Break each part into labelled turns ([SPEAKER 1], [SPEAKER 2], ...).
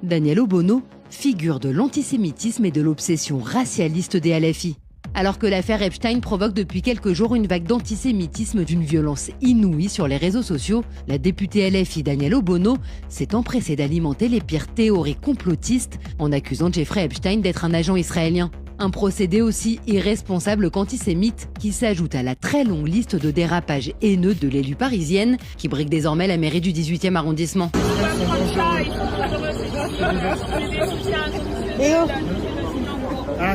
[SPEAKER 1] Daniel Obono, figure de l'antisémitisme et de l'obsession racialiste des LFI. Alors que l'affaire Epstein provoque depuis quelques jours une vague d'antisémitisme d'une violence inouïe sur les réseaux sociaux, la députée LFI Daniel Obono s'est empressée d'alimenter les pires théories complotistes en accusant Jeffrey Epstein d'être un agent israélien. Un procédé aussi irresponsable qu'antisémite qui s'ajoute à la très longue liste de dérapages haineux de l'élue parisienne qui brigue désormais la mairie du 18e arrondissement.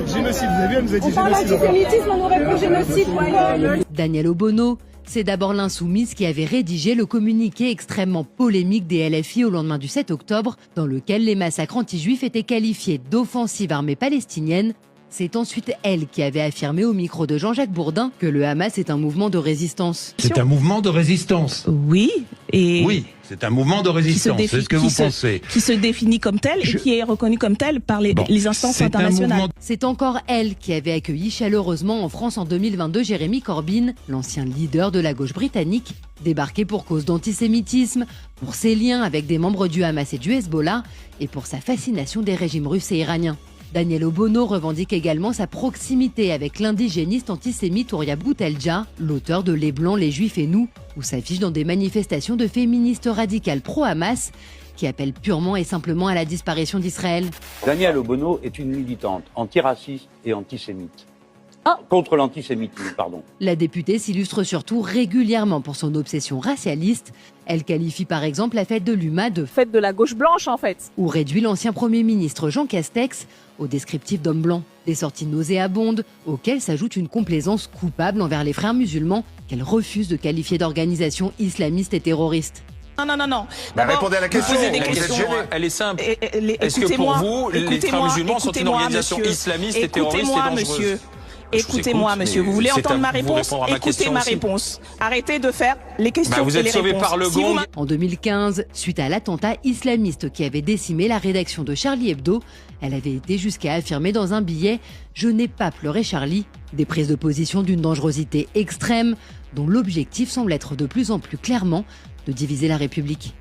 [SPEAKER 2] Génocide, vous avez vu, elle nous a dit génocide.
[SPEAKER 3] On parle d'antisémitisme, on nous répond génocide.
[SPEAKER 1] Daniel Obono, c'est d'abord l'insoumise qui avait rédigé le communiqué extrêmement polémique des LFI au lendemain du 7 octobre, dans lequel les massacres anti-juifs étaient qualifiés d'offensive armée palestinienne. C'est ensuite elle qui avait affirmé au micro de Jean-Jacques Bourdin que le Hamas est un mouvement de résistance.
[SPEAKER 4] C'est un mouvement de résistance.
[SPEAKER 5] Oui, et
[SPEAKER 4] oui, c'est un mouvement de résistance, c'est ce que vous pensez.
[SPEAKER 5] Qui se définit comme tel et qui est reconnu comme tel par les instances internationales.
[SPEAKER 1] C'est encore elle qui avait accueilli chaleureusement en France en 2022 Jeremy Corbyn, l'ancien leader de la gauche britannique, débarqué pour cause d'antisémitisme, pour ses liens avec des membres du Hamas et du Hezbollah, et pour sa fascination des régimes russes et iraniens. Daniel Obono revendique également sa proximité avec l'indigéniste antisémite Ouria Boutelja, l'auteur de Les Blancs, les Juifs et nous, où s'affiche dans des manifestations de féministes radicales pro-Hamas qui appellent purement et simplement à la disparition d'Israël.
[SPEAKER 6] Daniel Obono est une militante antiraciste et antisémite. Contre l'antisémitisme, pardon.
[SPEAKER 1] La députée s'illustre surtout régulièrement pour son obsession racialiste. Elle qualifie par exemple la fête de l'UMA de
[SPEAKER 3] Fête de la gauche blanche en fait.
[SPEAKER 1] Ou réduit l'ancien Premier ministre Jean Castex au descriptif d'homme blanc. Des sorties nauséabondes auxquelles s'ajoute une complaisance coupable envers les frères musulmans qu'elle refuse de qualifier d'organisation islamiste et terroriste.
[SPEAKER 5] Non.
[SPEAKER 2] Répondez à la question.
[SPEAKER 5] Vous posez des questions.
[SPEAKER 7] Elle est simple. Est-ce que pour vous, les frères musulmans sont une organisation islamiste et terroriste et dangereuse?
[SPEAKER 5] Écoutez-moi, monsieur. Vous voulez entendre ma réponse? Écoutez ma réponse. Arrêtez de faire les questions
[SPEAKER 7] vous
[SPEAKER 5] et
[SPEAKER 7] êtes
[SPEAKER 5] les
[SPEAKER 7] sauvé
[SPEAKER 5] réponses.
[SPEAKER 7] par le gong.
[SPEAKER 1] En 2015, suite à l'attentat islamiste qui avait décimé la rédaction de Charlie Hebdo, elle avait été jusqu'à affirmer dans un billet « Je n'ai pas pleuré Charlie ». Des prises de position d'une dangerosité extrême dont l'objectif semble être de plus en plus clairement de diviser la République.